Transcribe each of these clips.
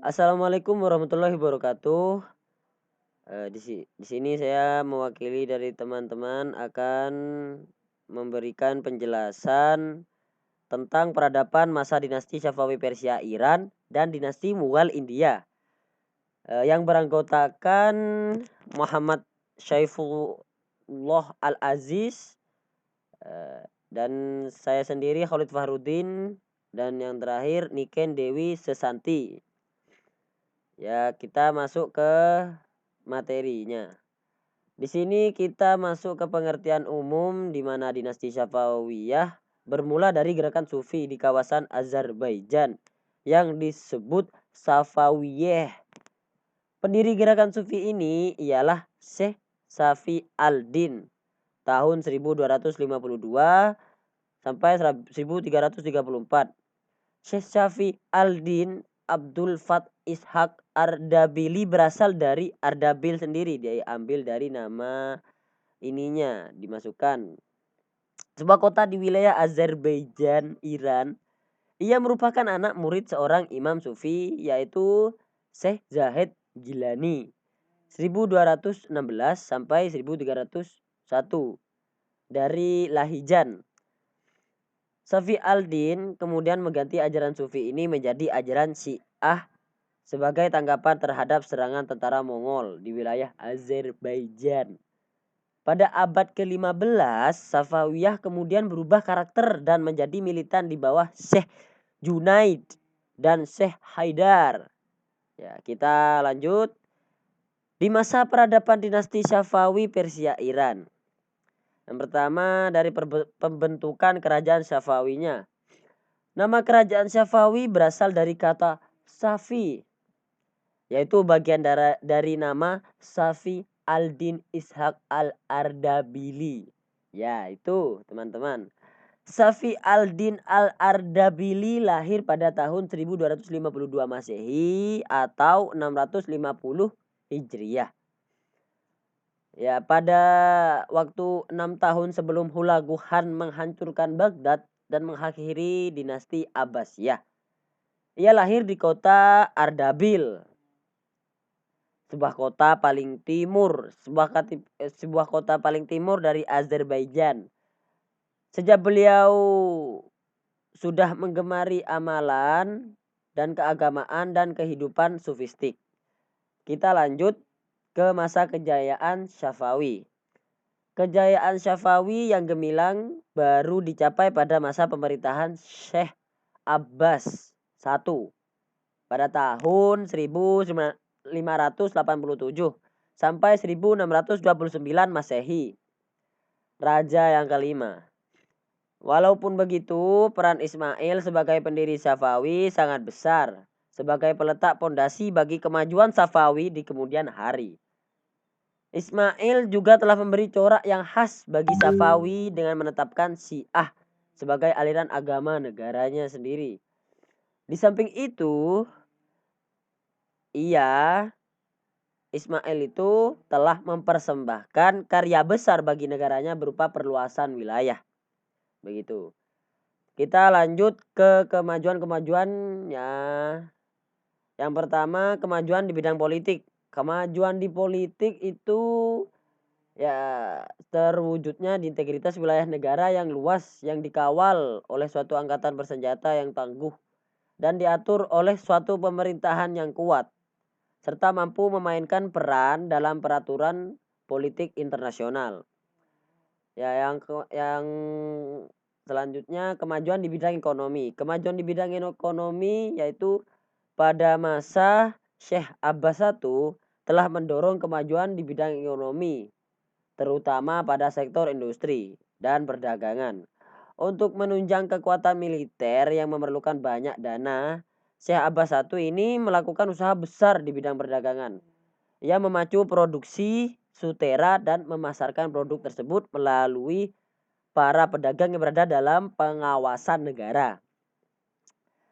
Assalamualaikum warahmatullahi wabarakatuh. Di sini saya mewakili dari teman-teman akan memberikan penjelasan tentang peradaban masa dinasti Safawi Persia Iran dan dinasti Mughal India, yang beranggotakan Muhammad Syaifullah Al-Aziz, dan saya sendiri Khalid Fahruddin, dan yang terakhir Niken Dewi Sesanti. Ya, kita masuk ke materinya. Di sini kita masuk ke pengertian umum di mana dinasti Safawiyah bermula dari gerakan Sufi di kawasan Azerbaijan yang disebut Safawiyeh. Pendiri gerakan Sufi ini ialah Syekh Safi al-Din tahun 1252 sampai 1334. Syekh Safi al-Din Abdul Fat Ishak Ardabili berasal dari Ardabil sendiri, diambil dari nama ininya dimasukkan. Sebuah kota di wilayah Azerbaijan, Iran. Ia merupakan anak murid seorang imam sufi yaitu Syekh Zahid Gilani 1216 sampai 1301 dari Lahijan. Safi al-Din kemudian mengganti ajaran sufi ini menjadi ajaran Syiah sebagai tanggapan terhadap serangan tentara Mongol di wilayah Azerbaijan. Pada abad ke-15, Safawiyah kemudian berubah karakter dan menjadi militan di bawah Syekh Junaid dan Syekh Haidar. Ya, kita lanjut. Di masa peradaban dinasti Safawi Persia Iran. Yang pertama dari pembentukan kerajaan Safawinya. Nama kerajaan Safawi berasal dari kata Safi, yaitu bagian dari nama Safi al-Din Ishak al-Ardabili. Ya, itu teman-teman. Safi al-Din al-Ardabili lahir pada tahun 1252 Masehi atau 650 Hijriah. Ya, pada waktu 6 tahun sebelum Hulagu Khan menghancurkan Baghdad dan mengakhiri dinasti Abbasiyah. Ia lahir di kota Ardabil, sebuah kota paling timur, sebuah kota paling timur dari Azerbaijan. Sejak beliau sudah menggemari amalan dan keagamaan dan kehidupan sufistik. Kita lanjut ke masa kejayaan Safawi. Kejayaan Safawi yang gemilang baru dicapai pada masa pemerintahan Syekh Abbas I pada tahun 1587 sampai 1629 Masehi. Raja yang kelima. Walaupun begitu, peran Ismail sebagai pendiri Safawi sangat besar sebagai peletak pondasi bagi kemajuan Safawi di kemudian hari. Ismail juga telah memberi corak yang khas bagi Safawi dengan menetapkan Syiah sebagai aliran agama negaranya sendiri. Di samping itu, Ismail itu telah mempersembahkan karya besar bagi negaranya berupa perluasan wilayah. Begitu. Kita lanjut ke kemajuan-kemajuannya. Yang pertama, kemajuan di bidang politik. Kemajuan di politik itu ya terwujudnya di integritas wilayah negara yang luas yang dikawal oleh suatu angkatan bersenjata yang tangguh dan diatur oleh suatu pemerintahan yang kuat serta mampu memainkan peran dalam peraturan politik internasional. Ya, yang selanjutnya kemajuan di bidang ekonomi. Kemajuan di bidang ekonomi yaitu pada masa Syekh Abbas I telah mendorong kemajuan di bidang ekonomi, terutama pada sektor industri dan perdagangan. Untuk menunjang kekuatan militer yang memerlukan banyak dana, Syekh Abbas I ini melakukan usaha besar di bidang perdagangan. Ia memacu produksi sutera dan memasarkan produk tersebut melalui para pedagang yang berada dalam pengawasan negara.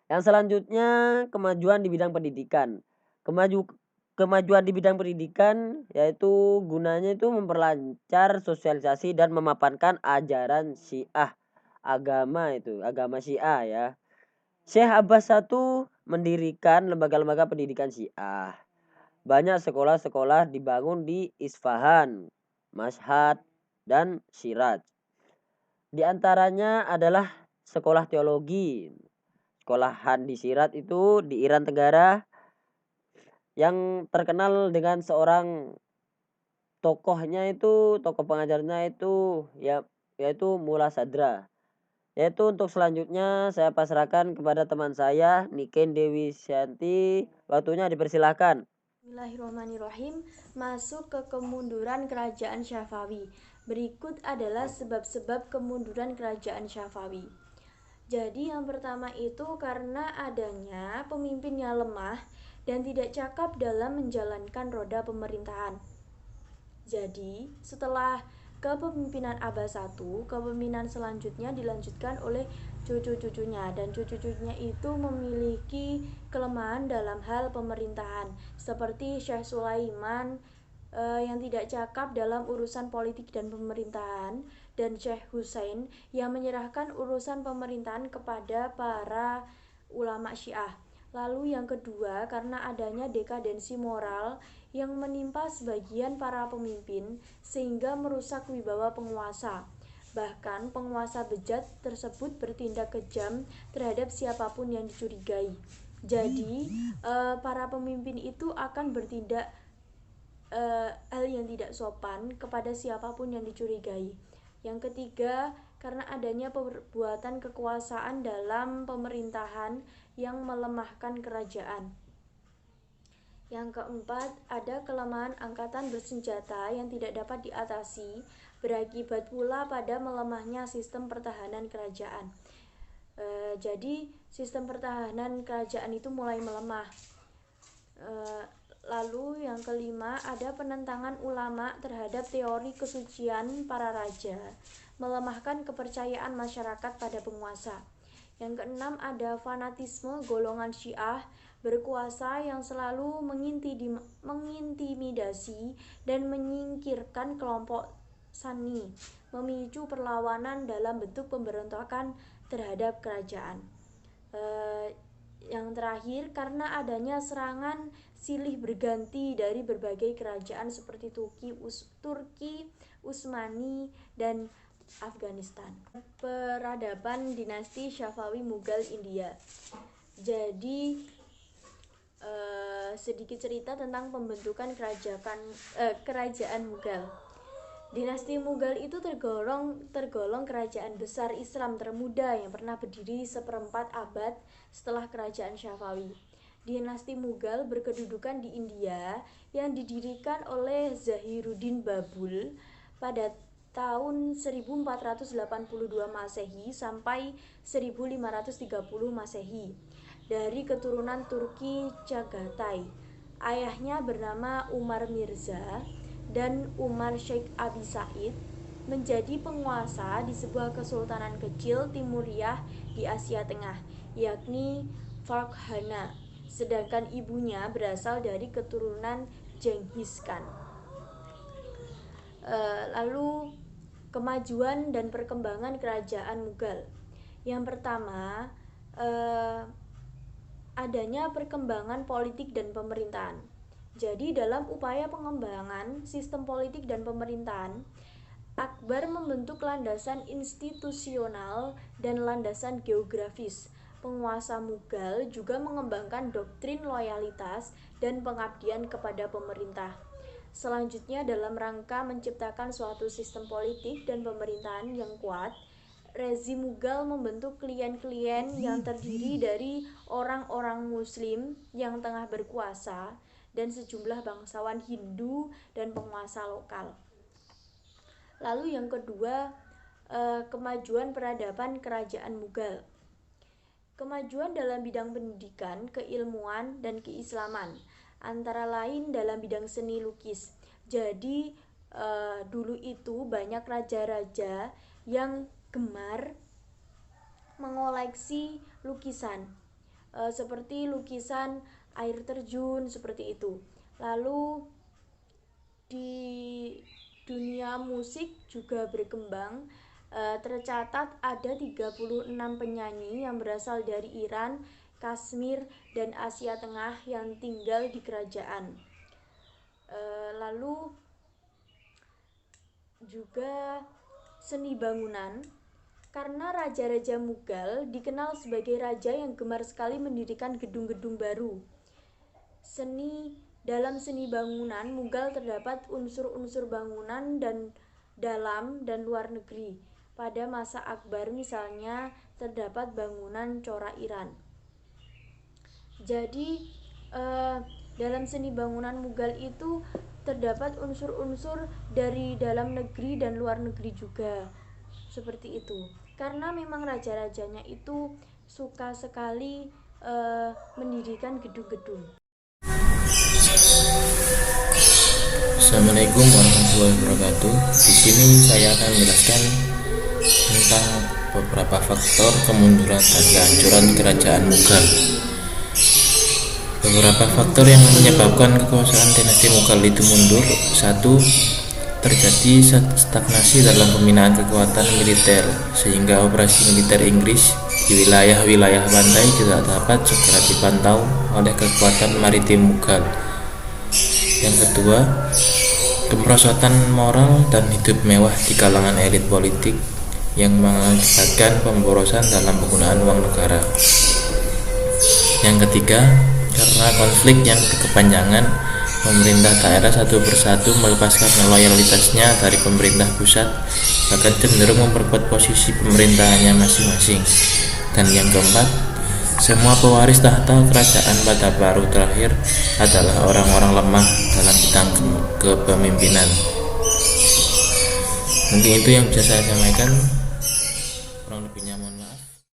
Yang selanjutnya kemajuan di bidang pendidikan. Kemajuan di bidang pendidikan yaitu gunanya itu memperlancar sosialisasi dan memapankan ajaran Syiah, agama Syiah ya. Syekh Abbas I mendirikan lembaga-lembaga pendidikan Syiah. Banyak sekolah-sekolah dibangun di Isfahan, Mashhad, dan Shiraz. Di antaranya adalah sekolah teologi. Sekolahan di Shiraz itu di Iran Tenggara yang terkenal dengan seorang tokoh pengajarnya itu yaitu Mullah Sadra. Yaitu untuk selanjutnya saya pasrahkan kepada teman saya Niken Dewi Syanti. Waktunya dipersilahkan. Bismillahirrahmanirrahim. Masuk ke kemunduran kerajaan Syafawi. Berikut adalah sebab-sebab kemunduran kerajaan Syafawi. Jadi yang pertama itu karena adanya pemimpin yang lemah dan tidak cakap dalam menjalankan roda pemerintahan. Jadi, setelah kepemimpinan Abbas I, kepemimpinan selanjutnya dilanjutkan oleh cucu-cucunya, dan cucu-cucunya itu memiliki kelemahan dalam hal pemerintahan, seperti Syekh Sulaiman yang tidak cakap dalam urusan politik dan pemerintahan, dan Syekh Hussein yang menyerahkan urusan pemerintahan kepada para ulama Syiah. Lalu yang kedua, karena adanya dekadensi moral yang menimpa sebagian para pemimpin sehingga merusak wibawa penguasa. Bahkan penguasa bejat tersebut bertindak kejam terhadap siapapun yang dicurigai. Jadi para pemimpin itu akan bertindak hal yang tidak sopan kepada siapapun yang dicurigai. Yang ketiga, karena adanya perbuatan kekuasaan dalam pemerintahan yang melemahkan kerajaan. Yang keempat, ada kelemahan angkatan bersenjata yang tidak dapat diatasi, berakibat pula pada melemahnya sistem pertahanan kerajaan. Jadi sistem pertahanan kerajaan itu mulai melemah. Lalu yang kelima, ada penentangan ulama terhadap teori kesucian para raja, melemahkan kepercayaan masyarakat pada penguasa. Yang keenam, ada fanatisme golongan Syiah berkuasa yang selalu mengintimidasi dan menyingkirkan kelompok Sunni, memicu perlawanan dalam bentuk pemberontakan terhadap kerajaan. Yang terakhir, karena adanya serangan silih berganti dari berbagai kerajaan seperti Turki, Utsmani, dan Afghanistan. Peradaban dinasti Syafawi Mughal India. Jadi sedikit cerita tentang pembentukan kerajaan Mughal. Dinasti Mughal itu tergolong kerajaan besar Islam termuda yang pernah berdiri seperempat abad setelah kerajaan Syafawi. Dinasti Mughal berkedudukan di India yang didirikan oleh Zahiruddin Babul pada tahun 1482 Masehi sampai 1530 Masehi dari keturunan Turki Chagatai. Ayahnya bernama Umar Mirza dan Umar Sheikh Abi Said menjadi penguasa di sebuah kesultanan kecil Timuriah di Asia Tengah, yakni Farghana, sedangkan ibunya berasal dari keturunan Genghis Khan. Lalu kemajuan dan perkembangan kerajaan Mughal. Yang pertama, adanya perkembangan politik dan pemerintahan. Jadi dalam upaya pengembangan sistem politik dan pemerintahan, Akbar membentuk landasan institusional dan landasan geografis. Penguasa Mughal juga mengembangkan doktrin loyalitas dan pengabdian kepada pemerintah. Selanjutnya, dalam rangka menciptakan suatu sistem politik dan pemerintahan yang kuat, rezim Mughal membentuk klien-klien yang terdiri dari orang-orang Muslim yang tengah berkuasa dan sejumlah bangsawan Hindu dan penguasa lokal. Lalu yang kedua, kemajuan peradaban kerajaan Mughal. Kemajuan dalam bidang pendidikan, keilmuan, dan keislaman, antara lain dalam bidang seni lukis. Jadi dulu itu banyak raja-raja yang gemar mengoleksi lukisan, seperti lukisan air terjun seperti itu. Lalu di dunia musik juga berkembang, tercatat ada 36 penyanyi yang berasal dari Iran, Kashmir, dan Asia Tengah yang tinggal di kerajaan. Lalu juga seni bangunan, karena raja-raja Mughal dikenal sebagai raja yang gemar sekali mendirikan gedung-gedung baru. Dalam seni bangunan Mughal terdapat unsur-unsur bangunan dan dalam dan luar negeri. Pada masa Akbar misalnya terdapat bangunan Cora Iran. Jadi dalam seni bangunan Mughal itu terdapat unsur-unsur dari dalam negeri dan luar negeri juga. Seperti itu. Karena memang raja-rajanya itu suka sekali mendirikan gedung-gedung. Assalamualaikum warahmatullahi wabarakatuh. Di sini saya akan menjelaskan tentang beberapa faktor kemunduran dan kehancuran kerajaan Mughal. Beberapa faktor yang menyebabkan kekuasaan dinasti Mughal itu mundur. 1. Terjadi stagnasi dalam pembinaan kekuatan militer, sehingga operasi militer Inggris di wilayah-wilayah pantai tidak dapat segera dipantau oleh kekuatan maritim Mughal. Yang kedua, kemerosotan moral dan hidup mewah di kalangan elit politik yang mengakibatkan pemborosan dalam penggunaan uang negara. Yang ketiga, karena konflik yang berkepanjangan, pemerintah daerah satu persatu melepaskan loyalitasnya dari pemerintah pusat, bahkan cenderung memperkuat posisi pemerintahannya masing-masing. Dan yang keempat, semua pewaris tahta kerajaan pada baru terakhir adalah orang-orang lemah dalam bidang kepemimpinan. Mungkin itu yang bisa saya sampaikan.